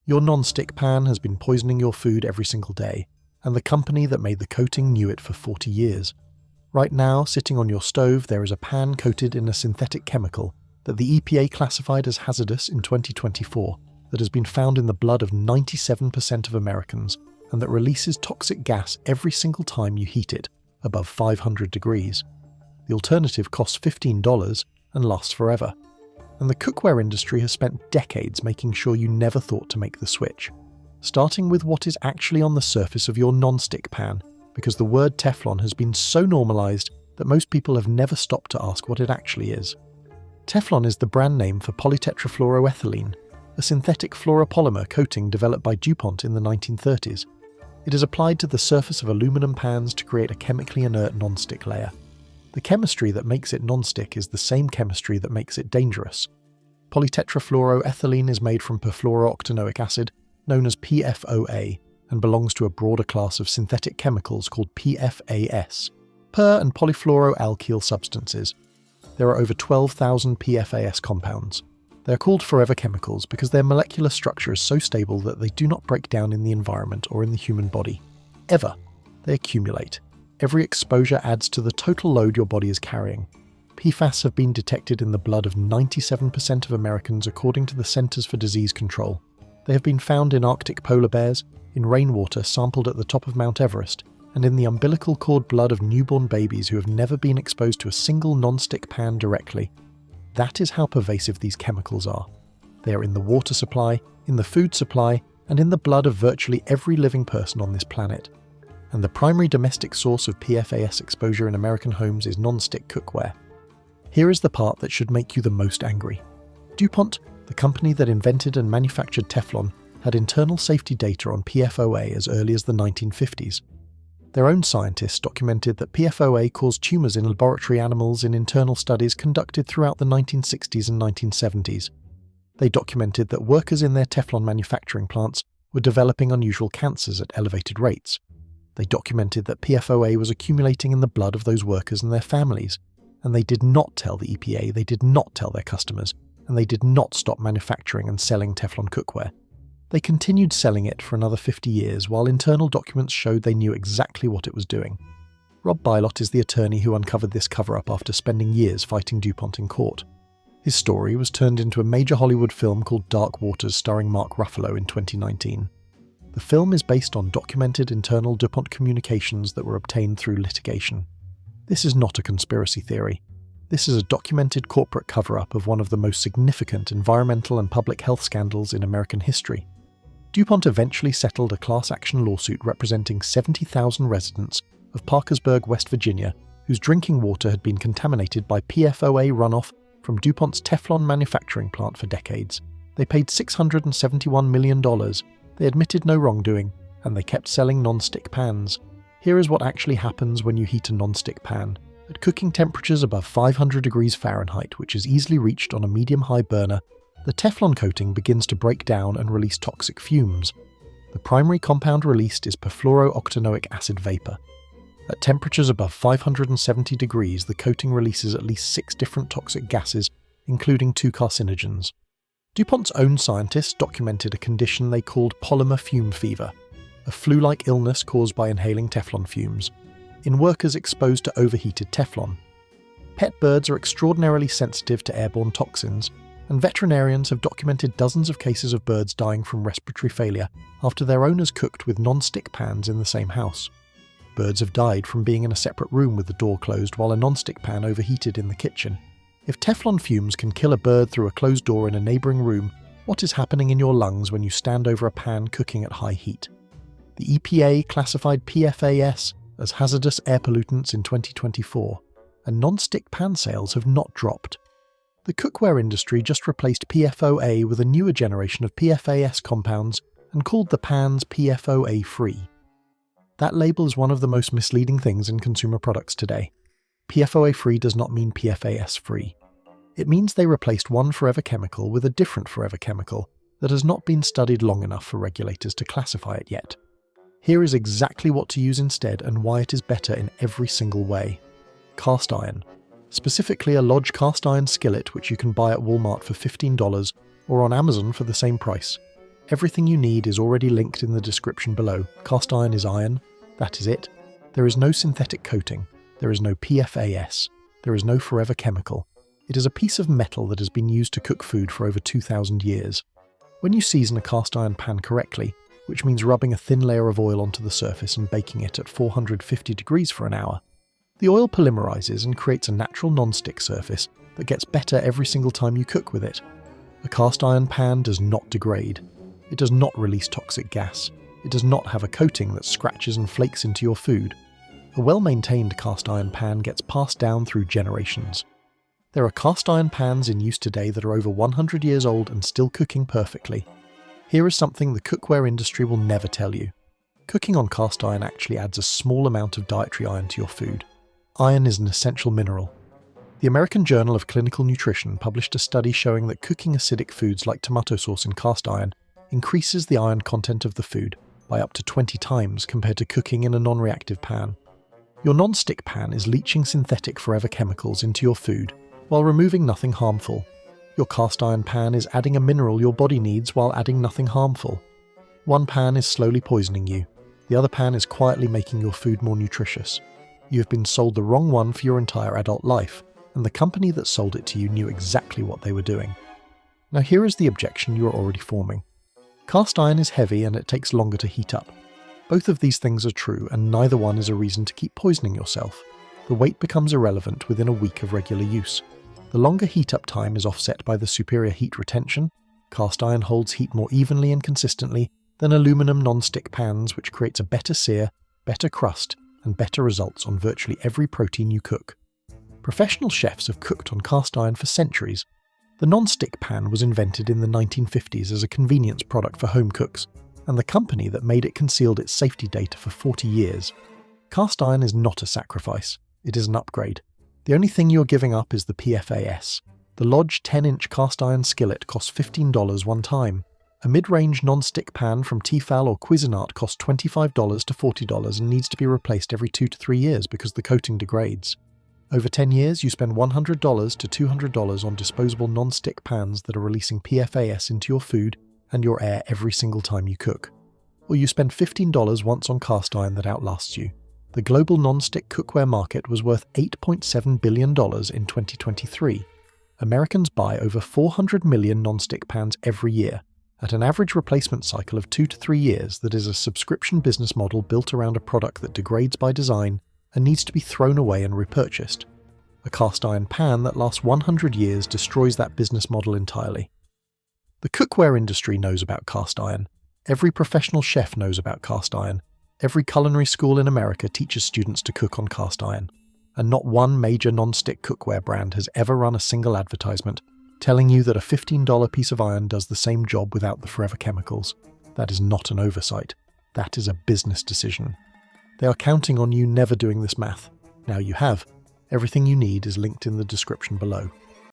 Your non-stick pan has been poisoning your food every single day, and the company that made the coating knew it for 40 years. Right now, sitting on your stove, there is a pan coated in a synthetic chemical that the EPA classified as hazardous in 2024 that has been found in the blood of 97% of Americans and that releases toxic gas every single time you heat it above 500 degrees. The alternative costs $15 and lasts forever. And the cookware industry has spent decades making sure you never thought to make the switch. Starting with what is actually on the surface of your non-stick pan, because the word teflon has been so normalized that most people have never stopped to ask what it actually is. Teflon is the brand name for polytetrafluoroethylene, a synthetic fluoropolymer coating developed by DuPont in the 1930s. It is applied to the surface of aluminum pans to create a chemically inert non-stick layer. The chemistry that makes it non-stick is the same chemistry that makes it dangerous. Polytetrafluoroethylene is made from perfluorooctanoic acid, known as PFOA, and belongs to a broader class of synthetic chemicals called PFAS, per- and polyfluoroalkyl substances. There are over 12,000 PFAS compounds. They are called forever chemicals because their molecular structure is so stable that they do not break down in the environment or in the human body. Ever. They accumulate. Every exposure adds to the total load your body is carrying. PFAS have been detected in the blood of 97% of Americans according to the Centers for Disease Control. They have been found in Arctic polar bears, in rainwater sampled at the top of Mount Everest, and in the umbilical cord blood of newborn babies who have never been exposed to a single non-stick pan directly. That is how pervasive these chemicals are. They are in the water supply, in the food supply, and in the blood of virtually every living person on this planet. And the primary domestic source of PFAS exposure in American homes is non-stick cookware. Here is the part that should make you the most angry. DuPont, the company that invented and manufactured Teflon, had internal safety data on PFOA as early as the 1950s. Their own scientists documented that PFOA caused tumours in laboratory animals in internal studies conducted throughout the 1960s and 1970s. They documented that workers in their Teflon manufacturing plants were developing unusual cancers at elevated rates. They documented that PFOA was accumulating in the blood of those workers and their families, and they did not tell the EPA, they did not tell their customers, and they did not stop manufacturing and selling Teflon cookware. They continued selling it for another 50 years while internal documents showed they knew exactly what it was doing. Rob Bilott is the attorney who uncovered this cover-up after spending years fighting DuPont in court. His story was turned into a major Hollywood film called Dark Waters starring Mark Ruffalo in 2019. The film is based on documented internal DuPont communications that were obtained through litigation. This is not a conspiracy theory. This is a documented corporate cover-up of one of the most significant environmental and public health scandals in American history. DuPont eventually settled a class action lawsuit representing 70,000 residents of Parkersburg, West Virginia, whose drinking water had been contaminated by PFOA runoff from DuPont's Teflon manufacturing plant for decades. They paid $671 million. They admitted no wrongdoing, and they kept selling non-stick pans. Here is what actually happens when you heat a non-stick pan. At cooking temperatures above 500 degrees Fahrenheit, which is easily reached on a medium-high burner, the Teflon coating begins to break down and release toxic fumes. The primary compound released is perfluorooctanoic acid vapor. At temperatures above 570 degrees, the coating releases at least 6 different toxic gases, including 2 carcinogens. DuPont's own scientists documented a condition they called polymer fume fever, a flu-like illness caused by inhaling Teflon fumes, in workers exposed to overheated Teflon. Pet birds are extraordinarily sensitive to airborne toxins, and veterinarians have documented dozens of cases of birds dying from respiratory failure after their owners cooked with non-stick pans in the same house. Birds have died from being in a separate room with the door closed while a non-stick pan overheated in the kitchen. If Teflon fumes can kill a bird through a closed door in a neighbouring room, what is happening in your lungs when you stand over a pan cooking at high heat? The EPA classified PFAS as hazardous air pollutants in 2024, and non-stick pan sales have not dropped. The cookware industry just replaced PFOA with a newer generation of PFAS compounds and called the pans PFOA-free. That label is one of the most misleading things in consumer products today. PFOA-free does not mean PFAS-free. It means they replaced one forever chemical with a different forever chemical that has not been studied long enough for regulators to classify it yet. Here is exactly what to use instead and why it is better in every single way. Cast iron. Specifically a Lodge cast iron skillet which you can buy at Walmart for $15 or on Amazon for the same price. Everything you need is already linked in the description below. Cast iron is iron. That is it. There is no synthetic coating. There is no PFAS. There is no forever chemical. It is a piece of metal that has been used to cook food for over 2,000 years. When you season a cast iron pan correctly, which means rubbing a thin layer of oil onto the surface and baking it at 450 degrees for an hour, the oil polymerizes and creates a natural non-stick surface that gets better every single time you cook with it. A cast iron pan does not degrade. It does not release toxic gas. It does not have a coating that scratches and flakes into your food. A well-maintained cast iron pan gets passed down through generations. There are cast iron pans in use today that are over 100 years old and still cooking perfectly. Here is something the cookware industry will never tell you. Cooking on cast iron actually adds a small amount of dietary iron to your food. Iron is an essential mineral. The American Journal of Clinical Nutrition published a study showing that cooking acidic foods like tomato sauce in cast iron increases the iron content of the food by up to 20 times compared to cooking in a non-reactive pan. Your non-stick pan is leaching synthetic forever chemicals into your food while removing nothing harmful. Your cast iron pan is adding a mineral your body needs while adding nothing harmful. One pan is slowly poisoning you. The other pan is quietly making your food more nutritious. You have been sold the wrong one for your entire adult life, and the company that sold it to you knew exactly what they were doing. Now here is the objection you are already forming. Cast iron is heavy and it takes longer to heat up. Both of these things are true, and neither one is a reason to keep poisoning yourself. The weight becomes irrelevant within a week of regular use. The longer heat-up time is offset by the superior heat retention. Cast iron holds heat more evenly and consistently than aluminum non-stick pans, which creates a better sear, better crust, and better results on virtually every protein you cook. Professional chefs have cooked on cast iron for centuries. The non-stick pan was invented in the 1950s as a convenience product for home cooks, and the company that made it concealed its safety data for 40 years. Cast iron is not a sacrifice. It is an upgrade. The only thing you're giving up is the PFAS. The Lodge 10-inch cast iron skillet costs $15 one time. A mid-range non-stick pan from Tefal or Cuisinart costs $25 to $40 and needs to be replaced every 2 to 3 years because the coating degrades. Over 10 years, you spend $100 to $200 on disposable non-stick pans that are releasing PFAS into your food and your air every single time you cook. Or you spend $15 once on cast iron that outlasts you. The global non-stick cookware market was worth $8.7 billion in 2023. Americans buy over 400 million non-stick pans every year, at an average replacement cycle of 2 to 3 years. That is a subscription business model built around a product that degrades by design and needs to be thrown away and repurchased. A cast iron pan that lasts 100 years destroys that business model entirely. The cookware industry knows about cast iron. Every professional chef knows about cast iron. Every culinary school in America teaches students to cook on cast iron. And not one major non-stick cookware brand has ever run a single advertisement telling you that a $15 piece of iron does the same job without the forever chemicals. That is not an oversight. That is a business decision. They are counting on you never doing this math. Now you have. Everything you need is linked in the description below.